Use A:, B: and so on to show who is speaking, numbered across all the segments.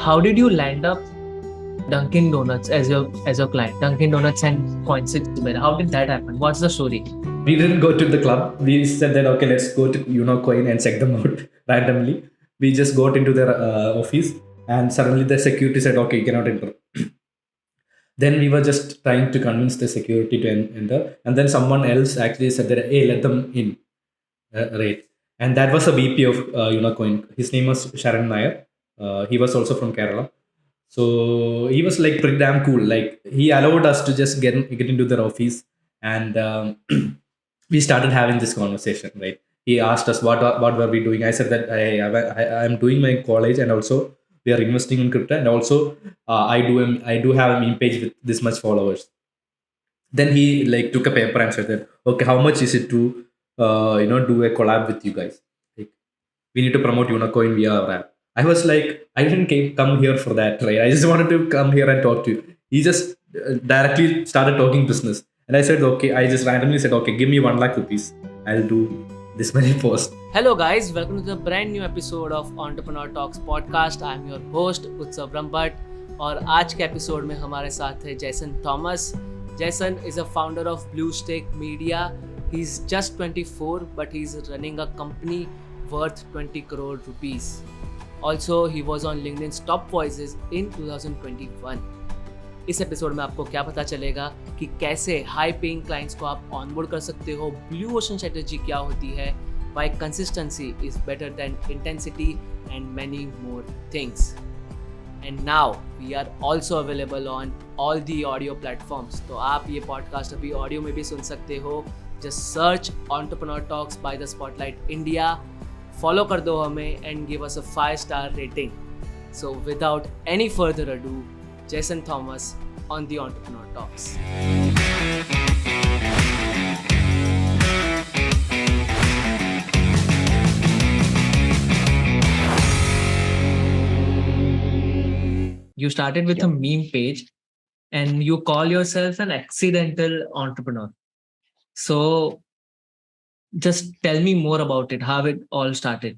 A: how did you land up Dunkin Donuts as your client? Dunkin Donuts and Coinswitch together. How did that happen? What's the story?
B: We didn't go to the club. We said that okay, let's go to Coin and check them out randomly. We just got into their office, and suddenly the security said, "Okay, you cannot enter." Then we were just trying to convince the security to enter, and then someone else actually said that, "Hey, let them in." Right, and that was a VP of Coin. His name was Sharan Nair. He was also from Kerala. So he was like pretty damn cool. Like he allowed us to just get into their office, and we started having this conversation. Right, he asked us what were we doing. I said that I'm doing my college, and also we are investing in crypto, and also I do have a meme page with this much followers. Then he like took a paper and said that okay, how much is it to do a collab with you guys? Like we need to promote Unicoin via our app. I was like, I didn't come here for that, right? I just wanted to come here and talk to you. He just directly started talking business, and I said, okay. I just randomly said, okay, give me 1 lakh rupees. I'll do this many posts.
A: Hello guys, welcome to the brand new episode of Entrepreneur Talks podcast. I am your host उत्सव ब्रह्मभट्ट और आज के episode में हमारे साथ है जैसन Thomas. Jason is a founder of Blusteak Media. He's just 24 but he's running a company worth 20 crore rupees. Also, he was on LinkedIn's Top Voices in 2021. इस एपिसोड में आपको क्या पता चलेगा कि कैसे हाई पेइंग क्लाइंट्स को आप ऑनबोर्ड कर सकते हो, ब्लू ओशन स्ट्रेटजी क्या होती है, why consistency is better than intensity and many more things. And now we are also available on all the audio platforms. तो आप ये पॉडकास्ट अभी ऑडियो में भी सुन सकते हो. Just search Entrepreneur Talks by the Spotlight India. Follow कर दो हमें and give us a 5-star rating. So without any further ado, Jason Thomas on the Entrepreneur Talks. You started with a meme page and you call yourself an accidental entrepreneur. So just tell me more about it, how it all started.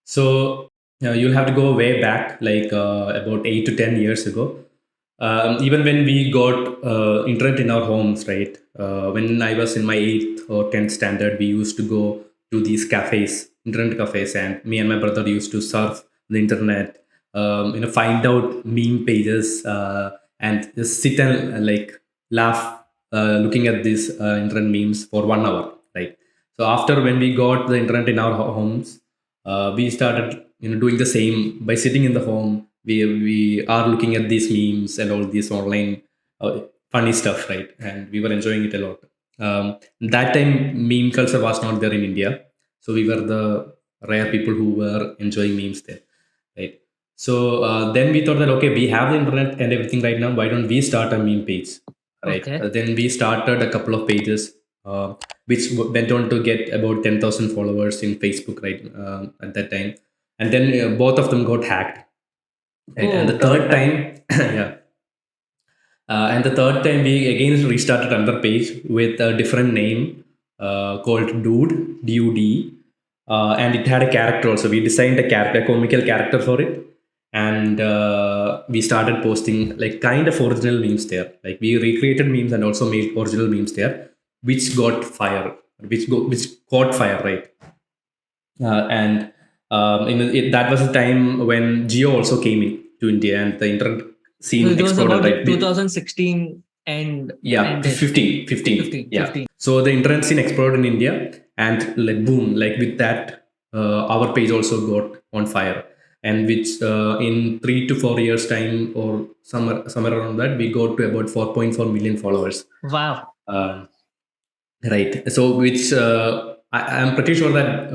B: So you'll have to go way back, like about 8 to 10 years ago. Even when we got internet in our homes, right? When I was in my 8th or 10th standard, we used to go to these cafes, internet cafes, and me and my brother used to surf the internet, find out meme pages, and just sit and laugh looking at these internet memes for 1 hour, right? So after when we got the internet in our homes, we started doing the same by sitting in the home. We are looking at these memes and all these online funny stuff, right? And we were enjoying it a lot. That time meme culture was not there in India, so we were the rare people who were enjoying memes there, right? So then we thought that okay, we have the internet and everything right now. Why don't we start a meme page, right?
A: Okay.
B: Then we started a couple of pages, which went on to get about 10,000 followers in Facebook, right? At that time, and then both of them got hacked. Right? And the third time, yeah. And the third time we again restarted another page with a different name called Dude, DUD, and it had a character also. We designed a character, a comical character for it, and we started posting like kind of original memes there. Like we recreated memes and also made original memes there, which got fire, which caught fire, right? And that was the time when Geo also came in to India and the internet scene
A: So it was
B: exploded,
A: about
B: right?
A: 2016 and
B: Yeah,
A: ended.
B: 15. Yeah.
A: 15.
B: So the internet scene exploded in India, and like boom, like with that, our page also got on fire. And which in 3 to 4 years time or somewhere around that, we got to about 4.4 million followers.
A: Wow.
B: Right. So which I'm pretty sure that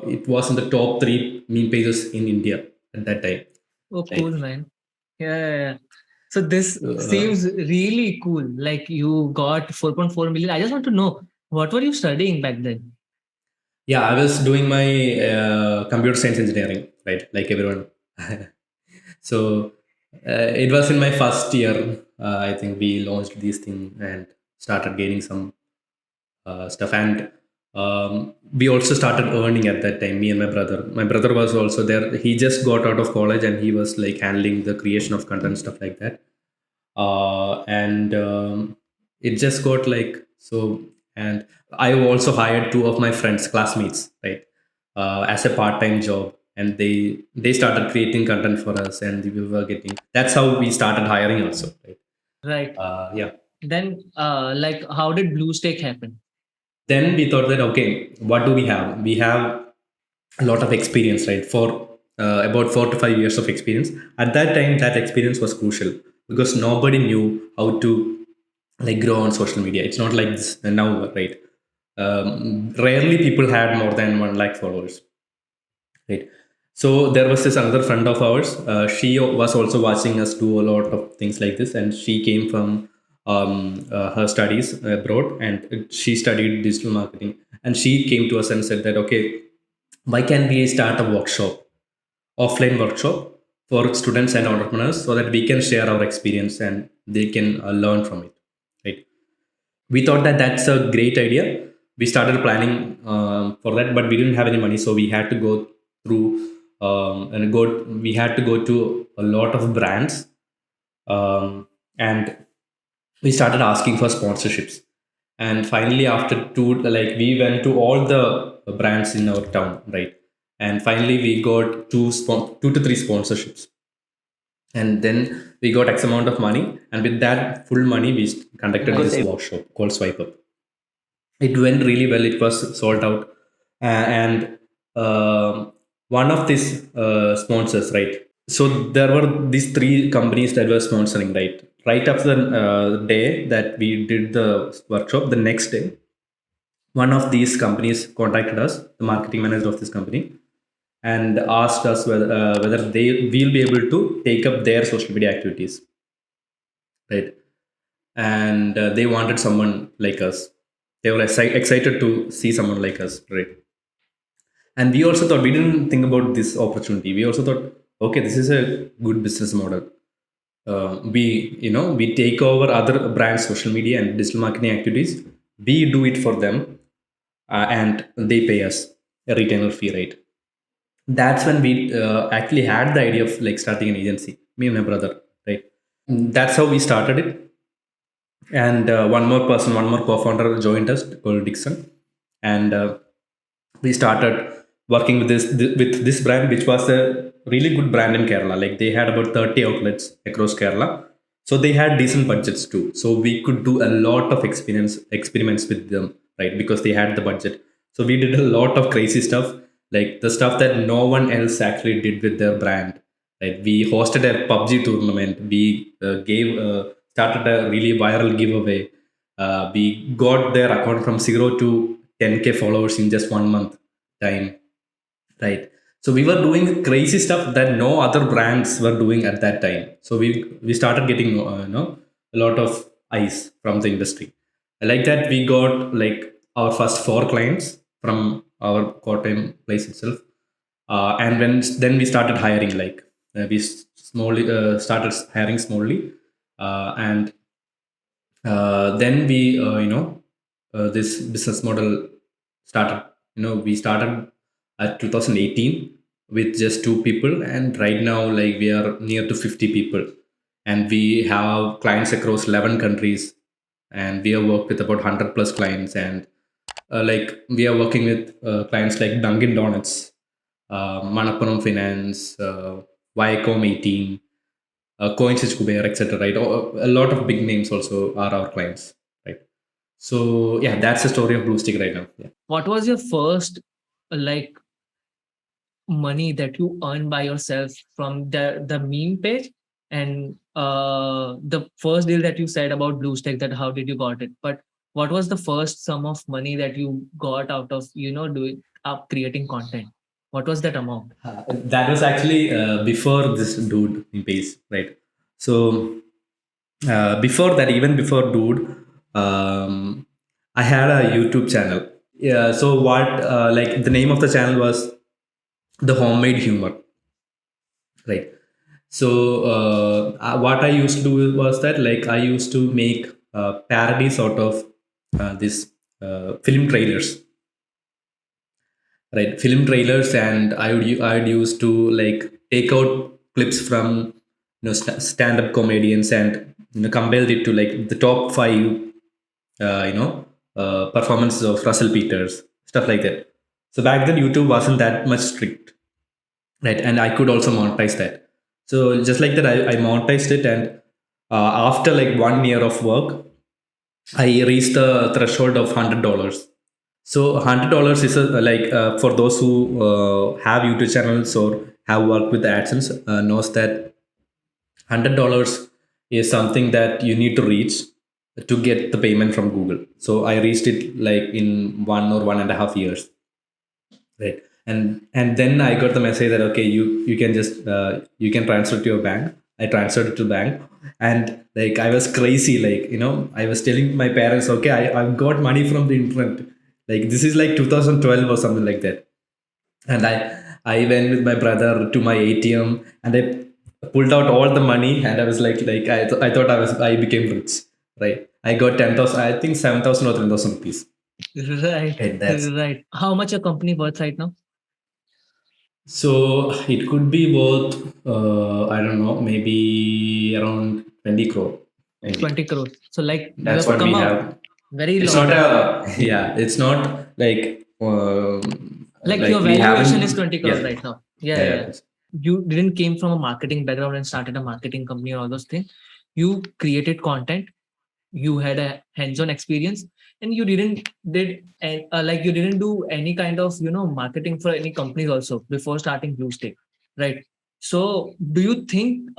B: it was in the top 3 meme pages in India at that time.
A: Oh,
B: Right.
A: cool, man. Yeah. So this seems really cool. Like you got 4.4 million. I just want to know, what were you studying back then?
B: Yeah, I was doing my computer science engineering, right? Like everyone. So it was in my first year. I think we launched these things and started gaining some stuff. And We also started earning at that time, me and my brother was also there. He just got out of college and he was like handling the creation of content, stuff like that. And It just got like so. And I also hired two of my friends, classmates, right, as a part-time job, and they started creating content for us, and we were getting, that's how we started hiring also, right?
A: Right.
B: Yeah.
A: Then, like, how did Bluesteak happen?
B: Then we thought that, okay, what do we have? We have a lot of experience, right? For about 4 to 5 years of experience. At that time, that experience was crucial because nobody knew how to like grow on social media. It's not like this now, right? Rarely people had more than 1 lakh followers, right? So there was this another friend of ours. She was also watching us do a lot of things like this, and she came from her studies abroad, and she studied digital marketing. And she came to us and said that, okay, why can we start a workshop, offline workshop for students and entrepreneurs, so that we can share our experience and they can learn from it, right? We thought that that's a great idea. We started planning for that, but we didn't have any money, so we had to go through and go we had to go to a lot of brands, and we started asking for sponsorships. And finally, after two, like we went to all the brands in our town, right? And finally we got two to three sponsorships, and then we got x amount of money, and with that full money we conducted
A: Right.
B: this workshop called Swipe Up. It went really well. It was sold out. And one of these sponsors, right? So there were these three companies that were sponsoring, right? Right after the day that we did the workshop, the next day one of these companies contacted us, the marketing manager of this company, and asked us whether they will be able to take up their social media activities, right? And they wanted someone like us. They were excited to see someone like us, right? And we also thought, we didn't think about this opportunity. We also thought, okay, this is a good business model. We take over other brands' social media and digital marketing activities. We do it for them, and they pay us a retainer fee, right? That's when we actually had the idea of like starting an agency. Me and my brother, right? That's how we started it. And one more co-founder joined us called Dixon, and we started working with this brand, which was a really good brand in Kerala. Like they had about 30 outlets across Kerala, so they had decent budgets too. So we could do a lot of experiments with them, right? Because they had the budget. So we did a lot of crazy stuff, like the stuff that no one else actually did with their brand. Right? We hosted a PUBG tournament. We gave started a really viral giveaway. We got their account from 0 to 10K followers in just 1 month time, right? So we were doing crazy stuff that no other brands were doing at that time. So we started getting a lot of eyes from the industry. Like that, we got like our first 4 clients from our Kottayam place itself. And then we started hiring, like we smallly started hiring smallly. And Then this business model started. We started at 2018 with just 2 people, and right now, like, we are near to 50 people, and we have clients across 11 countries, and we have worked with about 100 plus clients. And like we are working with clients like Dunkin Donuts, Manappuram Finance, Viacom 18, Coinswitch, Kuber, etc. Right, a lot of big names also are our clients, right? So yeah, that's the story of Bluesteak right now. Yeah.
A: What was your first, like, money that you earn by yourself from the meme page? And the first deal that you said about Bluesteak, that how did you got it? But what was the first sum of money that you got out of doing up creating content? What was that amount?
B: That was actually before this dude in pace, right? So before that, even before dude, I had a YouTube channel. Yeah. So what, like the name of the channel was the Homemade Humor, right? So what I used to do was that, like, I used to make parodies out of this film trailers, right? Film trailers, and I'd use to like take out clips from stand-up comedians and compare it to like the top five performances of Russell Peters, stuff like that. So back then YouTube wasn't that much strict, right? And I could also monetize that. So just like that, I monetized it, and after like 1 year of work, I reached the threshold of $100. So $100 is for those who have YouTube channels or have worked with AdSense knows that $100 is something that you need to reach to get the payment from Google. So I reached it like in 1 or 1.5 years, right? And then I got the message that okay, you can just you can transfer to your bank. I transferred it to bank, and like I was crazy, like I was telling my parents, okay, I've got money from the internet, like this is like 2012 or something like that. And I went with my brother to my ATM, and I pulled out all the money, and I was I thought I became rich, right? I got 10,000, I think 7,000 or 10,000 rupees.
A: Right,
B: And that's
A: right. How much your company worth right now?
B: so it could be worth I don't know, maybe around 20 crore, maybe.
A: 20 crores. So like you
B: That's
A: have
B: what we
A: come a
B: have.
A: very
B: It's
A: long
B: not
A: way.
B: a yeah. It's not
A: Like
B: like
A: your
B: we
A: valuation is
B: haven't
A: 20 crores
B: yeah
A: right now. Yeah,
B: yeah
A: yeah,
B: yeah.
A: yeah. You didn't came from a marketing background and started a marketing company or all those things. You created content, you had a hands-on experience, and you didn't did and like you didn't do any kind of marketing for any companies also before starting Bluesteak, right? So do you think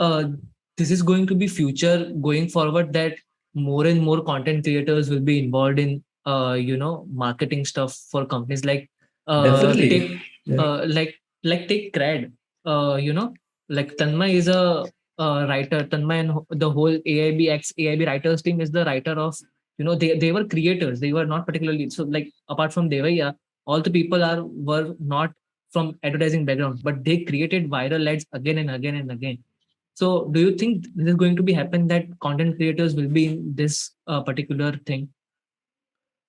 A: this is going to be future going forward, that more and more content creators will be involved in marketing stuff for companies, like
B: Definitely.
A: take
B: Yeah.
A: take cred, like Tanmay is a writer. Tanmay and the whole AIB writers team is the writer of, they were creators. They were not particularly, so like apart from Devaya, all the people were not from advertising background, but they created viral ads again and again and again. So do you think this is going to be happen, that content creators will be in this particular thing?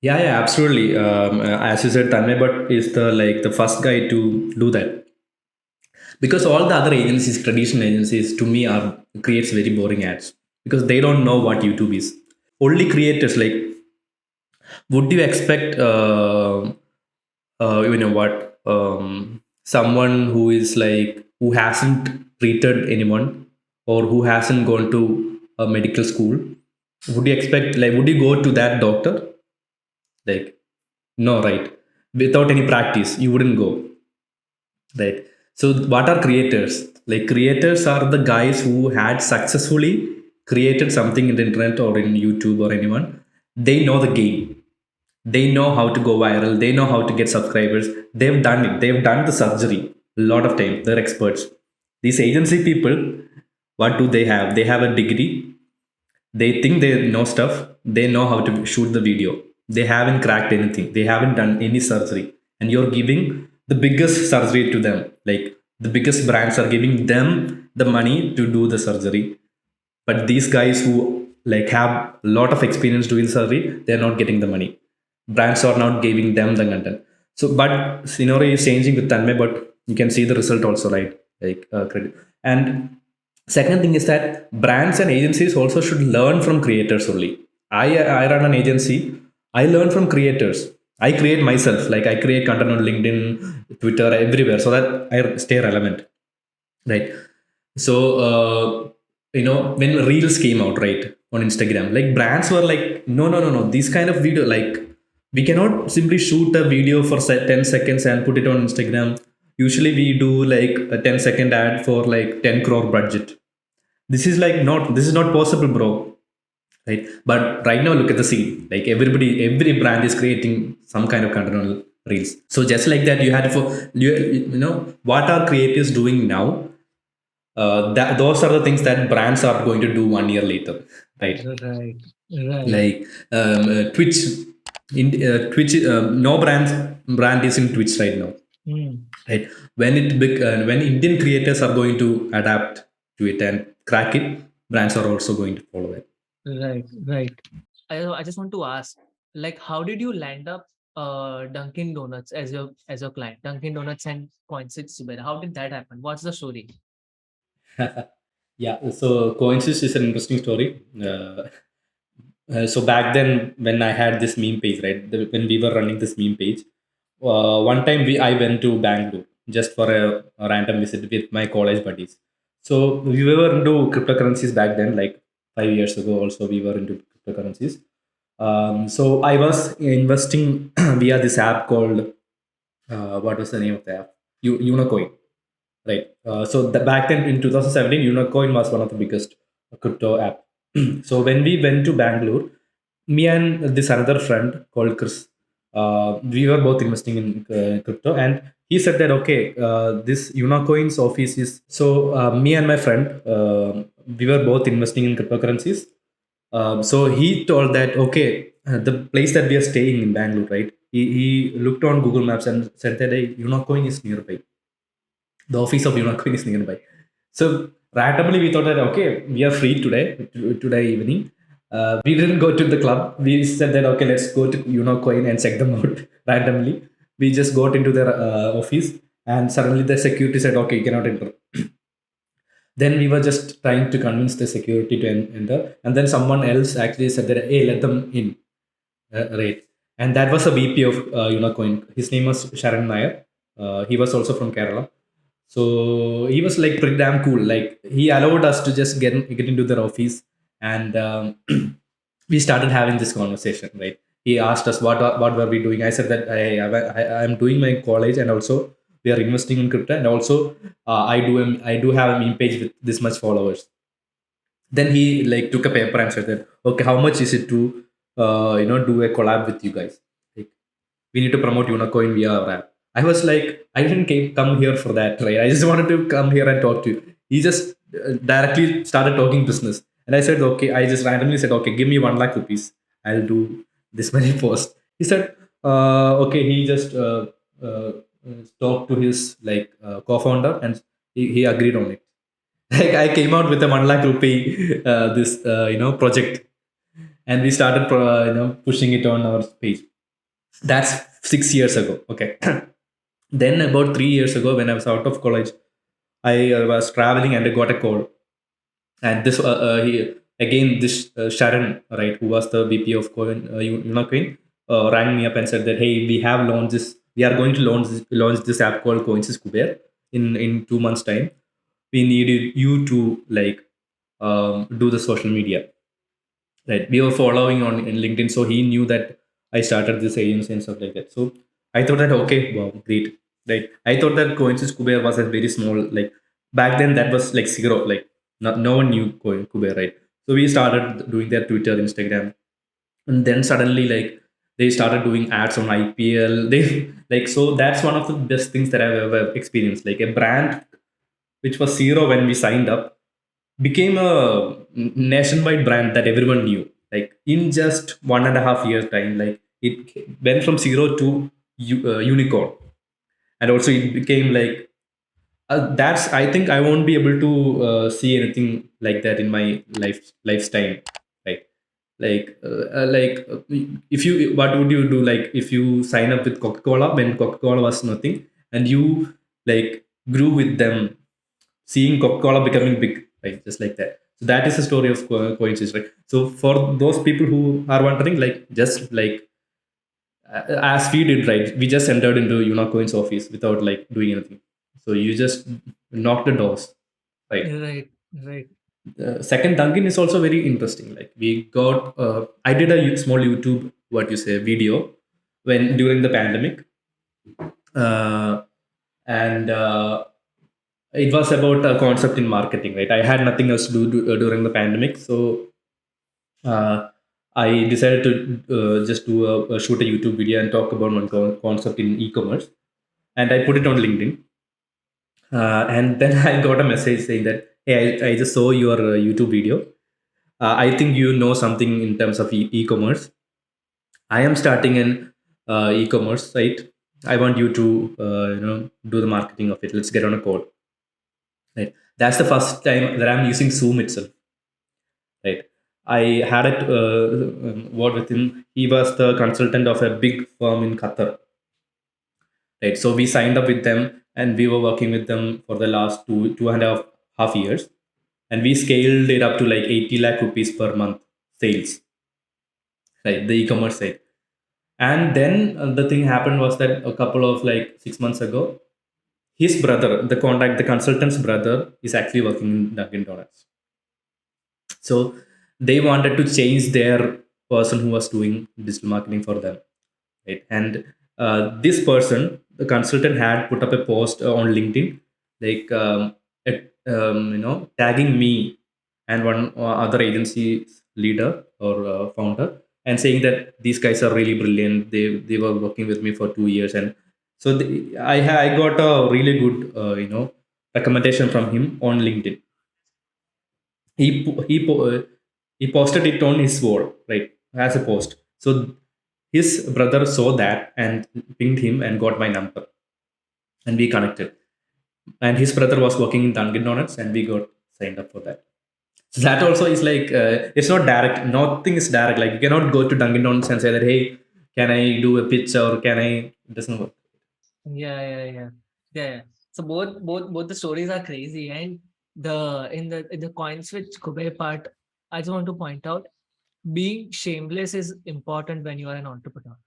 B: Yeah, yeah, absolutely. As you said, Tanmay Bhatt is the first guy to do that, because all the other agencies, traditional agencies, to me are creates very boring ads because they don't know what YouTube is. Only creators like would you expect what someone who is like who hasn't treated anyone or who hasn't gone to a medical school, would you expect like would you go to that doctor? Like no, right? Without any practice you wouldn't go, right? So what are creators? Like creators are the guys who had successfully created something in the internet or in YouTube or anyone. They know the game, they know how to go viral, they know how to get subscribers. They've done it, they've done the surgery a lot of time, they're experts. These agency people, what do they have? They have a degree, they think they know stuff, they know how to shoot the video, they haven't cracked anything, they haven't done any surgery, and you're giving the biggest surgery to them. Like the biggest brands are giving them the money to do the surgery, but these guys who like have a lot of experience doing surgery, they're not getting the money. Brands are not giving them the content. So but scenario is changing with Tanmay, but you can see the result also, right? Like credit. And second thing is that brands and agencies also should learn from creators only. I run an agency, I learn from creators. I create myself, like I create content on LinkedIn, Twitter, everywhere, so that I stay relevant, right? So when reels came out, right, on Instagram, like brands were like, no, no, no, no, this kind of video, like we cannot simply shoot a video for 10 seconds and put it on Instagram. Usually we do like a 10-second ad for like 10 crore budget. This is like not, this is not possible, bro, right? But right now look at the scene, like every brand is creating some kind of content on reels. So just like that, you had for what are creators doing now? That those are the things that brands are going to do 1 year later, right?
A: Right, right.
B: Like Twitch, in Twitch, no brand is in Twitch right now,
A: Hmm.
B: right? When Indian creators are going to adapt to it and crack it, brands are also going to follow it.
A: Right, right. I just want to ask, like, how did you land up Dunkin Donuts as your client, Dunkin Donuts and Coinswitch together. How did that happen? What's the story?
B: Yeah, so Coinswitch is an interesting story. So back then, when I had this meme page, right, when we were running this meme page, one time I went to Bangalore just for a random visit with my college buddies. So we were into cryptocurrencies back then, like 5 years ago. Also, we were into cryptocurrencies. So I was investing via this app called what was the name of the app? Unocoin, right? So back then in 2017, Unocoin was one of the biggest crypto app. So when we went to Bangalore, me and this another friend called Chris, we were both investing in crypto, and he said that okay, this Unocoin's office is so. Me and my friend, we were both investing in cryptocurrencies. So he told that okay, the place that we are staying in Bangalore, right? He looked on Google Maps and said that a Unocoin is nearby. The office of Unicorn is nearby. So randomly we thought that okay, we are free today evening. We didn't go to the club. We said that okay, let's go to Unicoin and check them out randomly. We just got into their office, and suddenly the security said okay, you cannot enter. Then we were just trying to convince the security to enter, and then someone else actually said that hey, let them in, right? And that was a VP of Unicoin. His name was Sharan Nair. He was also from Kerala. So he was like pretty damn cool. Like he allowed us to just get into their office, and we started having this conversation. Right? He asked us what were we doing. I said that I'm doing my college, and also we are investing in crypto, and also I do have a meme page with this much followers. Then he like took a paper and said that okay, how much is it to do a collab with you guys? Like we need to promote Unicoin via our app. I was like, I didn't come here for that, right? I just wanted to come here and talk to you. He just directly started talking business. And I said, okay, I just randomly said, okay, give me 1 lakh rupees. I'll do this many posts. He said, okay, he just uh, talked to his co-founder and he agreed on it. Like I came out with a 1 lakh rupee this project, and we started pushing it on our page. That's 6 years ago. Okay. Then about 3 years ago, when I was out of college, I was traveling and I got a call. And he, again, this Sharon, right, who was the VP of Unicoin, rang me up and said that, hey, we have launched this, we are going to launch this app called Coinswitch Kuber in 2 months' time. We needed you to do the social media. Right. We were following on in LinkedIn, so he knew that I started this agency and stuff like that. So I thought that okay, wow, great. Right. I thought that Coinswitch Kuber was a very small, like back then that was like zero, like no one knew Kuber, right? So we started doing their Twitter, Instagram, and then suddenly like they started doing ads on IPL. They like so that's one of the best things that I've ever experienced. Like a brand which was zero when we signed up became a nationwide brand that everyone knew. Like in just 1.5 years time, like it went from zero to unicorn, and also it became like that's. I think I won't be able to see anything like that in my lifetime, right? If you what would you do like if you sign up with Coca-Cola when Coca-Cola was nothing and you like grew with them seeing Coca-Cola becoming big, right? Just like that. So that is the story of Coinswitch, right? So for those people who are wondering, like just like as we did, right? We just entered into Unicoin's office without like doing anything. So you just knock the doors, right?
A: Right, right.
B: Second, Dunkin is also very interesting. Like we got, I did a small YouTube, what you say, video when during the pandemic, uh, and it was about a concept in marketing, right? I had nothing else to do during the pandemic, so uh, I decided to just do shoot a YouTube video and talk about one concept in e-commerce, and I put it on LinkedIn. And then I got a message saying that, hey, I just saw your YouTube video. I think you know something in terms of e-commerce. I am starting an e-commerce site. I want you to do the marketing of it. Let's get on a call. Right. That's the first time that I'm using Zoom itself. Right. I had a word with him. He was the consultant of a big firm in Qatar, right? So we signed up with them, and we were working with them for the last two and a half years, and we scaled it up to like 80 lakh rupees per month sales, right? The e-commerce side. And then the thing happened was that a couple of like 6 months ago, his brother, the consultant's brother, is actually working in Dunkin Donuts. So they wanted to change their person who was doing digital marketing for them, right? And this person, the consultant, had put up a post on LinkedIn, like tagging me and one other agency leader or founder, and saying that these guys are really brilliant. They were working with me for 2 years, and so I got a really good recommendation from him on LinkedIn. He posted it on his wall, right, as a post. So his brother saw that and pinged him and got my number, and we connected. And his brother was working in Dunkin Donuts, and we got signed up for that. So that also is like it's not direct. Nothing is direct. Like you cannot go to Dunkin Donuts and say that, hey, can I do a pitch, or can I? It doesn't work.
A: Yeah, yeah, yeah. Yeah. So both the stories are crazy. And the Coinswitch Kuber part, I just want to point out, being shameless is important when you are an entrepreneur.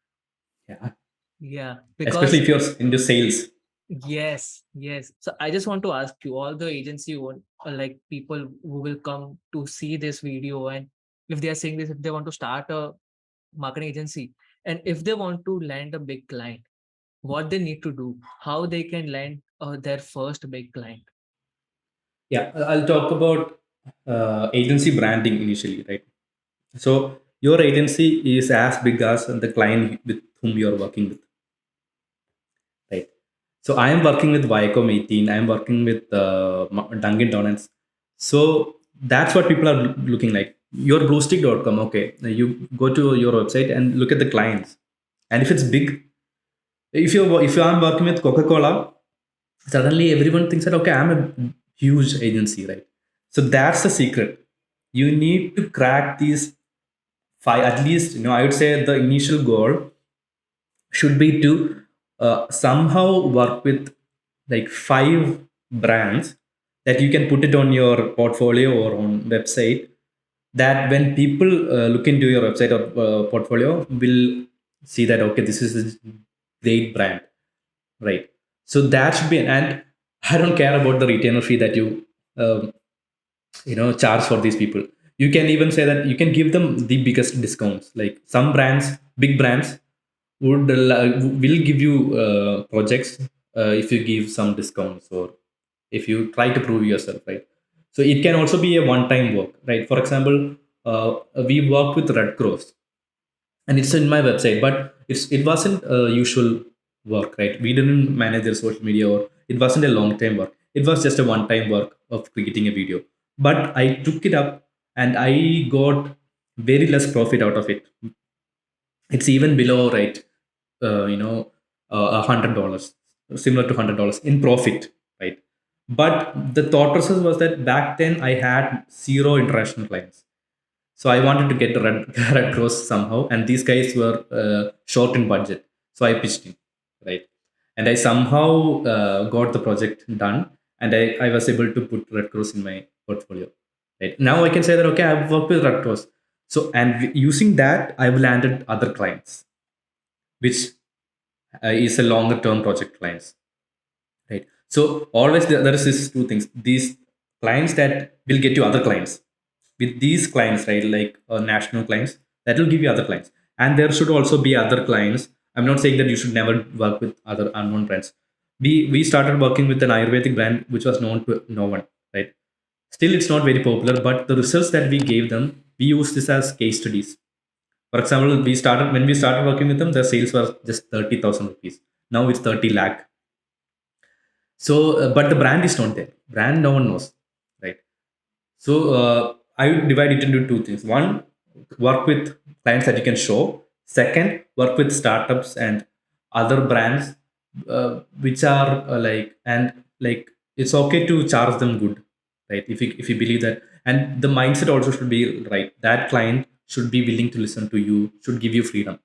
B: Yeah,
A: Yeah,
B: especially
A: because
B: if you're into sales.
A: yes, yes. So I just want to ask you, all the agency own, like people who will come to see this video, and if they are saying this, if they want to start a marketing agency, and if they want to land a big client, what they need to do, how they can land their first big client.
B: Yeah, I'll talk about agency branding initially, right? So your agency is as big as the client with whom you are working with, right? So I am working with Viacom 18. I am working with Dunkin Donuts. So that's what people are looking like. Your bluesteak.com, okay. Now you go to your website and look at the clients. And if it's big, if you are working with Coca Cola, suddenly everyone thinks that, okay, I'm a huge agency, right? So that's the secret. You need to crack these five, at least. I would say the initial goal should be to somehow work with like five brands that you can put it on your portfolio or on website, that when people look into your website or portfolio, will see that, okay, this is a great brand, right? So that should be, and I don't care about the retainer fee that you um, charge for these people. You can even say that you can give them the biggest discounts. Like some brands, big brands, will give you projects if you give some discounts, or if you try to prove yourself, right? So it can also be a one time work, right? For example, we work with Red Cross, and it's in my website, but it wasn't usual work, right? We didn't manage their social media, or it wasn't a long time work. It was just a one time work of creating a video, but I took it up, and I got very less profit out of it. It's even below, right, $100, similar to $100 in profit, right? But the thought process was that back then I had zero international clients. So I wanted to get the Red Cross somehow, and these guys were short in budget. So I pitched in, right? And I somehow got the project done, and I was able to put Red Cross in my portfolio. Right now, I can say that, okay, I've worked with Red Cross. So, and using that, I've landed other clients, which is a longer term project clients, right? So always there is this two things: these clients that will get you other clients. With these clients, right, like national clients, that will give you other clients. And there should also be other clients. I'm not saying that you should never work with other unknown brands. We started working with an Ayurvedic brand which was known to no one, right? Still, it's not very popular, but the results that we gave them, we use this as case studies. For example, we started working with them, the sales were just 30,000 rupees. Now it's 30 lakh. So, but the brand is not there. Brand no one knows, right? So I would divide it into two things. One, work with clients that you can show. Second, work with startups and other brands, which are like, and like, it's okay to charge them good, right? If you believe that, And the mindset also should be right. That client should be willing to listen to you, should give you freedom.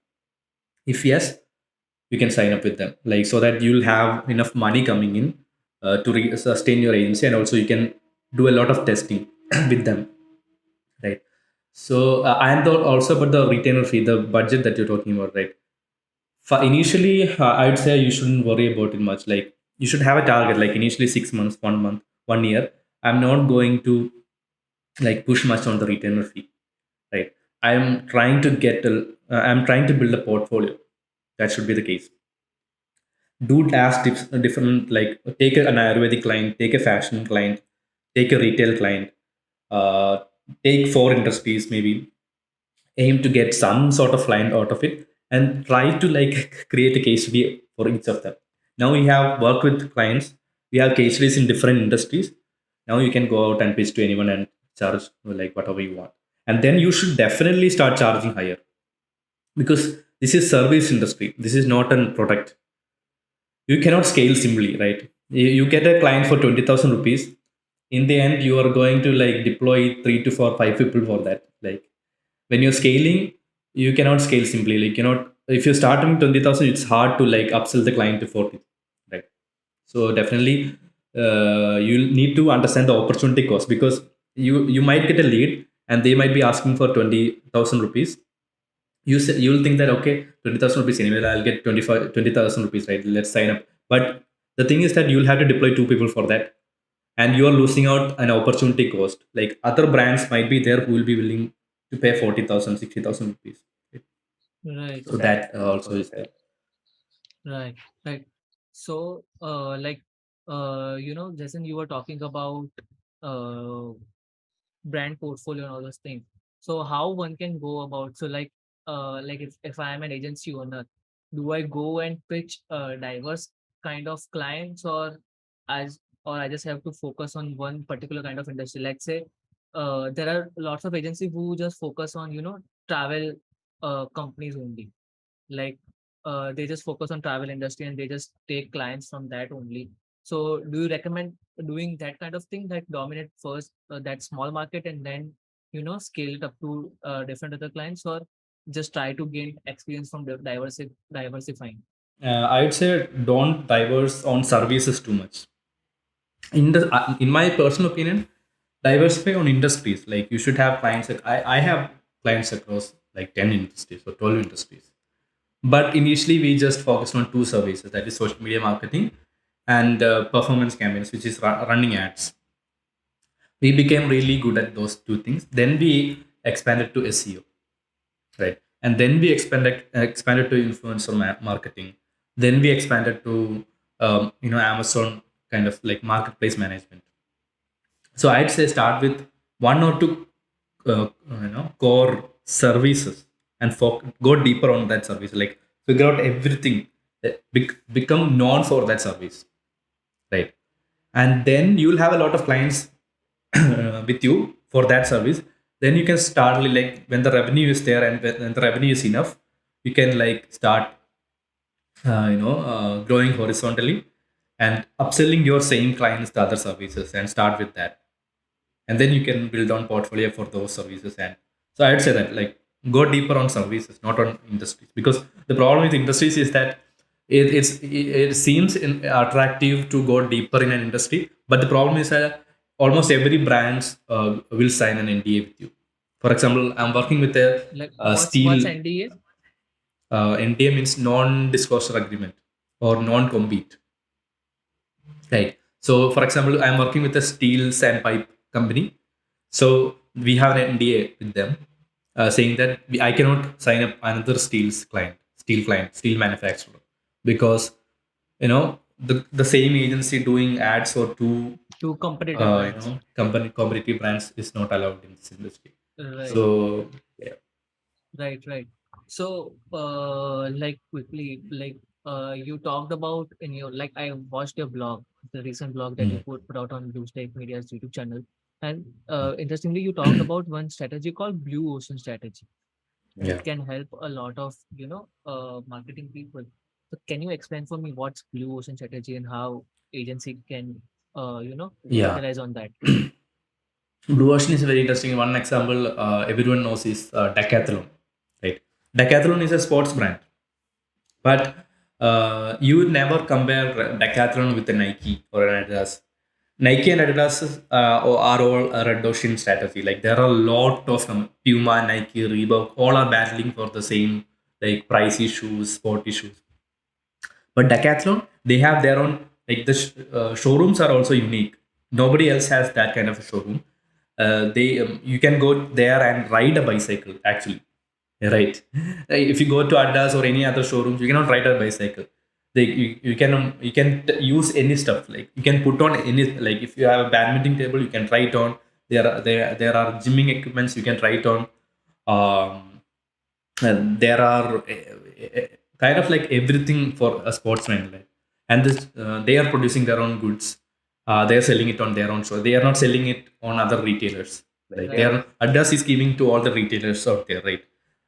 B: If yes, you can sign up with them, like, so that you'll have enough money coming in to sustain your agency, and also you can do a lot of testing with them, right? So and also about the retainer fee, the budget that you're talking about, right? For initially, I'd say you shouldn't worry about it much. Like, you should have a target, like initially 6 months, 1 month, 1 year. I'm not going to like push much on the retainer fee, right? I'm trying to build a portfolio. That should be the case. Do ask different, like, take an Ayurvedic client, take a fashion client, take a retail client, uh, take four industries maybe, aim to get some sort of client out of it, and try to like create a case study for each of them. Now we have worked with clients, we have case studies in different industries. Now you can go out and pitch to anyone and charge like whatever you want, and then you should definitely start charging higher, because this is service industry, this is not a product. You cannot scale simply, right? You get a client for 20,000 rupees. In the end, you are going to like deploy 3 to 4 5 people for that. Like, when you're scaling, you cannot scale simply. Like, you cannot, if you're starting 20,000, it's hard to like upsell the client to 40, right? So definitely, you need to understand the opportunity cost, because you might get a lead and they might be asking for 20,000 rupees. You'll think that, okay, 20,000 rupees anyway, I'll get 20,000 rupees, right? Let's sign up. But the thing is that you'll have to deploy two people for that, and you're losing out an opportunity cost. Like, other brands might be there who will be willing to pay 40,000, 60,000 rupees, right?
A: Right.
B: So that also is there.
A: Right, right. So, Jason, you were talking about uh, brand portfolio and all those things. So, how one can go about? So, if I am an agency owner, do I go and pitch diverse kind of clients, as or I just have to focus on one particular kind of industry? Let's say, there are lots of agencies who just focus on travel companies only, like they just focus on travel industry and they just take clients from that only. So do you recommend doing that kind of thing, that dominate first that small market and then scale it up to different other clients, or just try to gain experience from diversifying?
B: I would say don't diverse on services too much. In my personal opinion, diversify on industries. Like, you should have clients. Like, I have clients across like 10 industries or 12 industries. But initially, we just focused on two services, that is social media marketing and performance campaigns, which is running ads. We became really good at those two things. Then we expanded to SEO, right? And then we expanded to influencer marketing. Then we expanded to Amazon, kind of like marketplace management. So I'd say start with one or two core services, and go deeper on that service. Like, figure out everything, become known for that service, right? And then you'll have a lot of clients with you for that service. Then you can start like, when the revenue is there and when the revenue is enough, you can like start growing horizontally and upselling your same clients the other services, and start with that. And then you can build on portfolio for those services. And so I'd say that, like, go deeper on services, not on industries, because the problem with industries is that it seems attractive to go deeper in an industry, but the problem is that almost every brand will sign an NDA with you. For example, I'm working with
A: Like
B: a
A: what's
B: steel.
A: NDA?
B: NDA means non-disclosure agreement or non-compete. Right. So, for example, I'm working with a steel sand pipe company. So we have an NDA with them, saying that I cannot sign up another steel manufacturer, because the same agency doing ads for two
A: To competitive brands.
B: competitive brands is not allowed in this industry.
A: Right.
B: So yeah.
A: Right, right. So, quickly, you talked about in your, like, I watched your blog, the recent blog that you
B: Mm.
A: put out on Bluesteak Media's YouTube channel, and interestingly, you talked about one strategy called Blue Ocean strategy
B: Yeah.
A: that can help a lot of marketing people. So, can you explain for me what's Blue Ocean strategy and how agency can
B: Yeah.
A: capitalize on that?
B: Blue ocean is very interesting. One example everyone knows is Decathlon, right? Decathlon is a sports brand, but you would never compare Decathlon with a Nike or an Adidas. Nike and Adidas are all a red ocean strategy. Like there are a lot of them. Puma, Nike, Reebok, all are battling for the same like pricey shoes, sporty shoes. But Decathlon, they have their own like the showrooms are also unique. Nobody else has that kind of a showroom. They You can go there and ride a bicycle actually, right? If you go to Adidas or any other showrooms, you cannot ride a bicycle. You can use any stuff like you can put on any like if you have a badminton table, you can try it on. There are gymming equipments you can try it on. Um, and there are kind of like everything for a sportsman, like, and this they are producing their own goods. They are selling it on their own show. They are not selling it on other retailers. Like they
A: Right.
B: are Adidas is giving to all the retailers out there, right?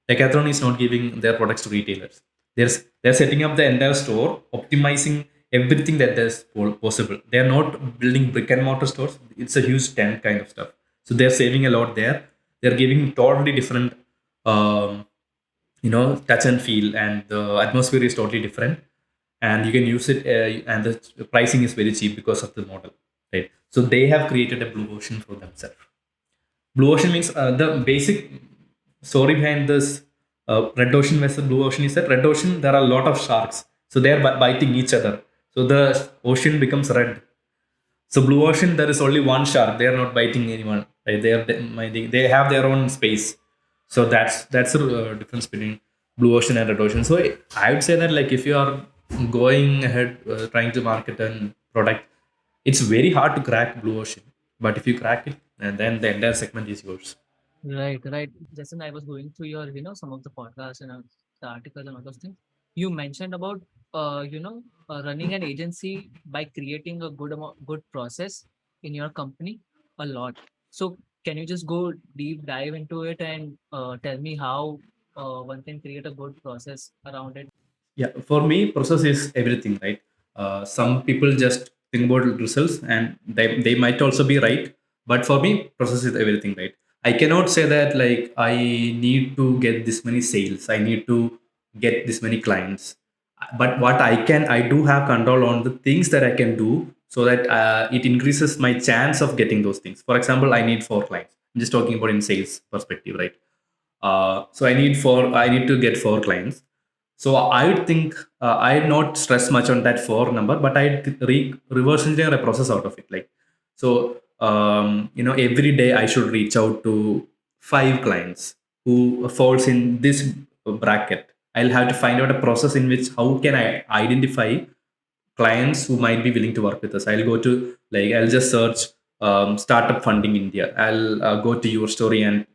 B: Decathlon is not giving their products to retailers. They're setting up the entire store, optimizing everything that is possible. They are not building brick and mortar stores. It's a huge tent kind of stuff. So they're saving a lot there. They're giving totally different um, touch and feel, and the atmosphere is totally different, and you can use it, and the pricing is very cheap because of the model, right? So they have created a blue ocean for themselves. Blue ocean means the basic story behind this red ocean versus blue ocean is that red ocean there are a lot of sharks, so they are biting each other, so the ocean becomes red. So blue ocean, there is only one shark. They are not biting anyone. Right? They have their own space. So that's the difference between blue ocean and red ocean. So I would say that like if you are going ahead trying to market a product, it's very hard to crack blue ocean. But if you crack it, and then the entire segment is yours.
A: Right, right. Jason, I was going through your, some of the podcasts and the articles and all those things. You mentioned about, running an agency by creating a good process in your company a lot. So, can you just go deep dive into it and tell me how one can create a good process around it?
B: Yeah, for me, process is everything, right? Some people just think about results, and they might also be right. But for me, process is everything, right? I cannot say that like I need to get this many sales, I need to get this many clients. But what I do have control on the things that I can do so that it increases my chance of getting those things. For example, I need four clients. I'm just talking about in sales perspective, right? So I need to get four clients. So I would think I'd not stress much on that four number, but I'd reverse engineer a process out of it. Like, so, every day I should reach out to five clients who falls in this bracket. I'll have to find out a process in which how can I identify clients who might be willing to work with us. I'll go to like I'll just search startup funding India. I'll go to your story and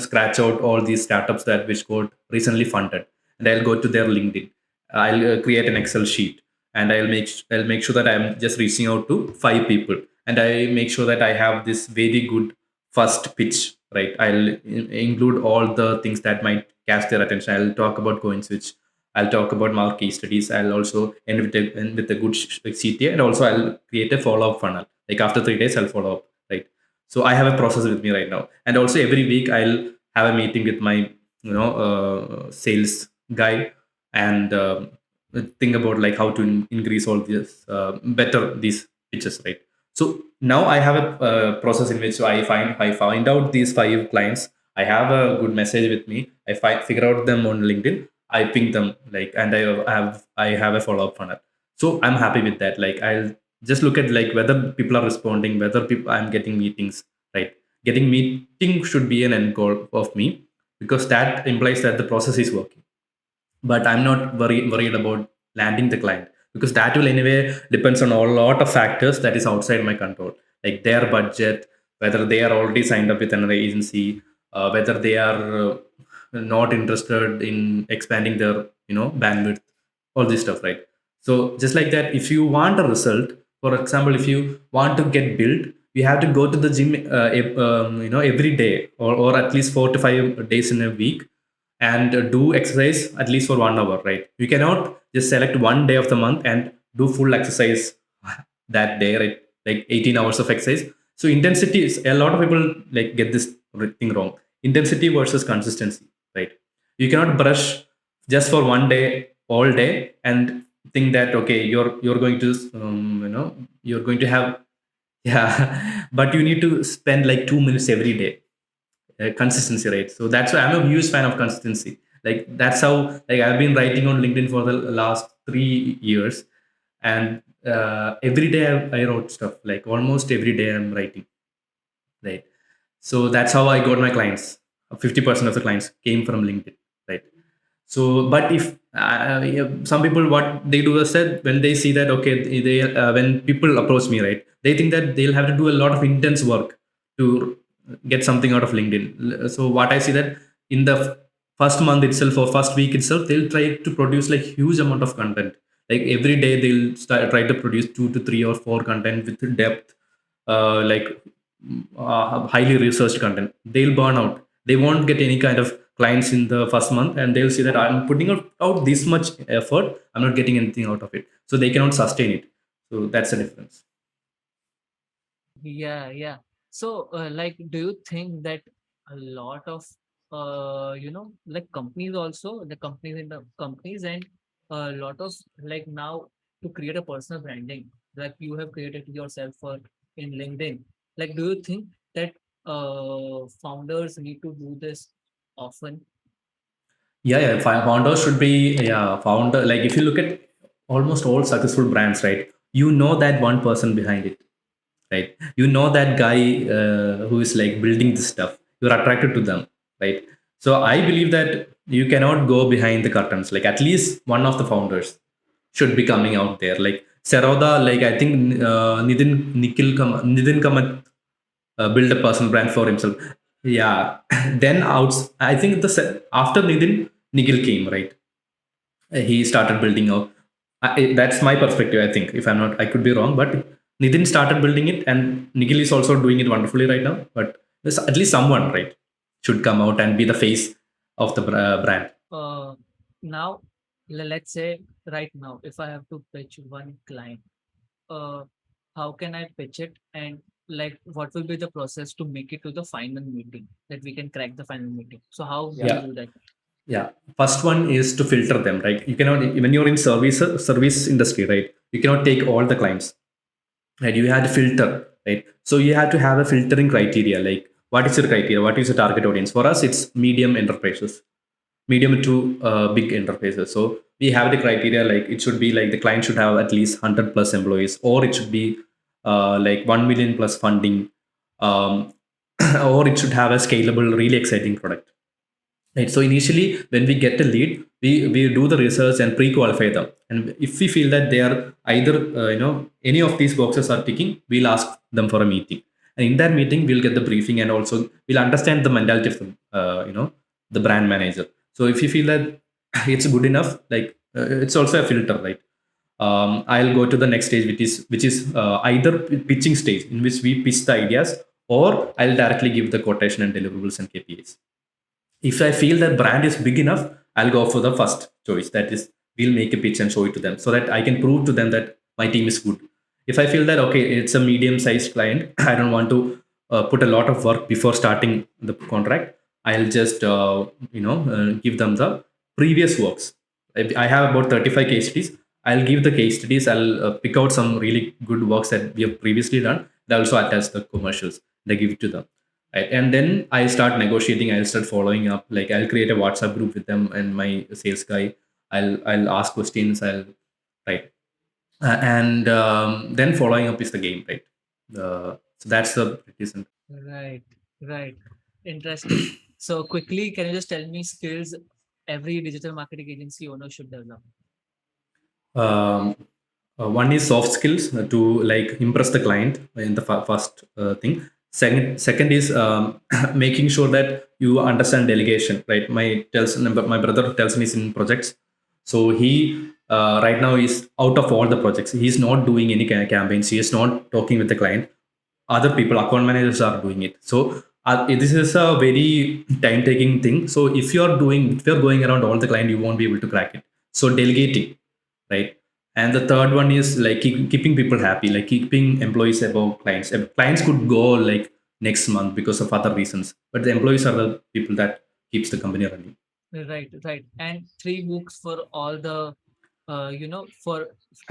B: scratch out all these startups that which got recently funded, and I'll go to their LinkedIn. I'll create an Excel sheet, and I'll make sure that I'm just reaching out to five people, and I make sure that I have this very good first pitch. Right, I'll include all the things that might catch their attention. I'll talk about Coinswitch. I'll talk about more case studies. I'll also end with a good CTA, and also I'll create a follow up funnel. Like after 3 days, I'll follow up. Right. So I have a process with me right now, and also every week I'll have a meeting with my sales guy and think about like how to increase all this better these pitches. Right. So now I have a process in which I find out these five clients. I have a good message with me. Figure out them on LinkedIn. I ping them like, and I have a follow up funnel. So I'm happy with that. Like I'll just look at like whether people are responding, whether people I'm getting meetings. Right, getting meeting should be an end goal of me because that implies that the process is working. But I'm not worried about landing the client because that will anyway depends on a lot of factors that is outside my control, like their budget, whether they are already signed up with another agency, whether they are not interested in expanding their bandwidth, all this stuff, right? So just like that, if you want a result, for example, if you want to get built, you have to go to the gym every day, or at least 4 to 5 days in a week, and do exercise at least for 1 hour, right? You cannot just select one day of the month and do full exercise that day, right? Like 18 hours of exercise. So intensity is, a lot of people like get this thing wrong. Intensity versus consistency, right? You cannot brush just for one day all day and think that okay, you're going to you're going to have yeah but you need to spend like 2 minutes every day. Consistency, right? So that's why I'm a huge fan of consistency. Like that's how, like, I've been writing on LinkedIn for the last 3 years, and every day I wrote stuff. Like almost every day I'm writing, right? So that's how I got my clients. 50% of the clients came from LinkedIn, right? So but if yeah, some people, what they do is that when they see that okay, they when people approach me, right, they think that they'll have to do a lot of intense work to get something out of LinkedIn. So what I see that in the first month itself or first week itself, they'll try to produce like huge amount of content. Like every day they'll try to produce 2 to 3 or 4 content with depth, like highly researched content. They'll burn out. They won't get any kind of clients in the first month, and they'll see that I'm putting out this much effort, I'm not getting anything out of it. So they cannot sustain it. So that's the difference.
A: Yeah, yeah. So, like, do you think that a lot of, like companies also, the companies in the companies and a lot of like now to create a personal branding, like you have created yourself for in LinkedIn. Like, do you think that founders need to do this often?
B: Yeah, founders should be, yeah, founder. Like if you look at almost all successful brands, right, you know that one person behind it, right? You know that guy who is like building this stuff. You're attracted to them, right? So I believe that you cannot go behind the curtains. Like at least one of the founders should be coming out there. Like Saroda, like I think Nidin Kamath build a personal brand for himself. Yeah. Then outs, I think after Nidin, Nikhil came, right? He started building up. That's my perspective. I think if I'm not, I could be wrong, but Nitin started building it, and Nikhil is also doing it wonderfully right now. But there's at least someone, right, should come out and be the face of the brand.
A: Uh, Now, let's say right now, if I have to pitch one client, uh, how can I pitch it and like what will be the process to make it to the final meeting that we can crack the final meeting? So how do you
B: Yeah,
A: do that?
B: yeah. First one is to filter them, right? You cannot, when you're in service industry, right? You cannot take all the clients, right? You have to filter, right? So you have to have a filtering criteria. Like what is your criteria? What is your target audience? For us, it's medium enterprises, medium to big enterprises. So we have the criteria, like it should be like the client should have at least 100 plus employees, or it should be like 1 million plus funding, um, or it should have a scalable, really exciting product. Right. So initially, when we get a lead, we do the research and pre-qualify them. And if we feel that they are either any of these boxes are ticking, we'll ask them for a meeting. And in that meeting, we'll get the briefing, and also we'll understand the mentality of the the brand manager. So if you feel that it's good enough, like it's also a filter, right? I'll go to the next stage, which is either pitching stage, in which we pitch the ideas, or I'll directly give the quotation and deliverables and KPIs. If I feel that brand is big enough, I'll go for the first choice. That is, we'll make a pitch and show it to them so that I can prove to them that my team is good. If I feel that okay, it's a medium-sized client, I don't want to put a lot of work before starting the contract. I'll just give them the previous works. I have about 35 case studies. I'll give the case studies. I'll pick out some really good works that we have previously done. I also attach the commercials. They give it to them, right? And then I start negotiating, I'll start following up. Like I'll create a WhatsApp group with them and my sales guy. I'll ask questions. I'll right. And then following up is the game, right? So that's the reason.
A: Right, right. Interesting. So quickly, can you just tell me skills every digital marketing agency owner should develop?
B: um, One is soft skills to like impress the client in the first thing. Second is making sure that you understand delegation, right? My brother tells me he's in projects, so he right now is out of all the projects. He's not doing any kind of campaigns. He is not talking with the client. Other people, account managers, are doing it. So this is a very time taking thing. So if you're going around all the client, you won't be able to crack it. So delegating, right? And the third one is like keeping people happy, like keeping employees above clients. Clients could go like next month because of other reasons, but the employees are the people that keeps the company running.
A: Right, right. And three books for all the, for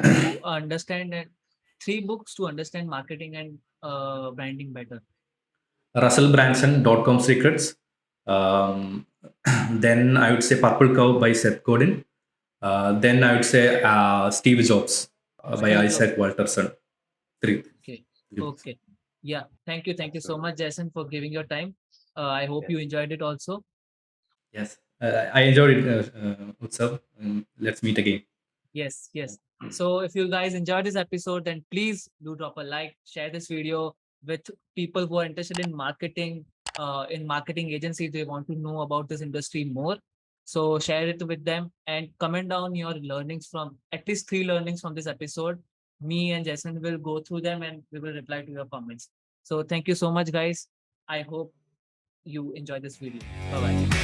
A: to understand, and three books to understand marketing and branding better.
B: Russell Branson, .com Secrets. Um, then I would say Purple Cow by Seth Godin. Then I would say Steve Jobs by
A: Steve Jobs.
B: Isaac Walterson. Three.
A: Okay.
B: Three books.
A: Okay. Yeah. Thank you. Thank you so much, Jason, for giving your time. I hope you enjoyed it also.
B: Yes, I enjoyed it, Utsav. Let's meet again.
A: Yes, yes. So if you guys enjoyed this episode, then please do drop a like, share this video with people who are interested in marketing agencies. They want to know about this industry more. So share it with them and comment down your learnings from at least three learnings from this episode. Me and Jason will go through them and we will reply to your comments. So thank you so much, guys. I hope you enjoy this video. Bye bye.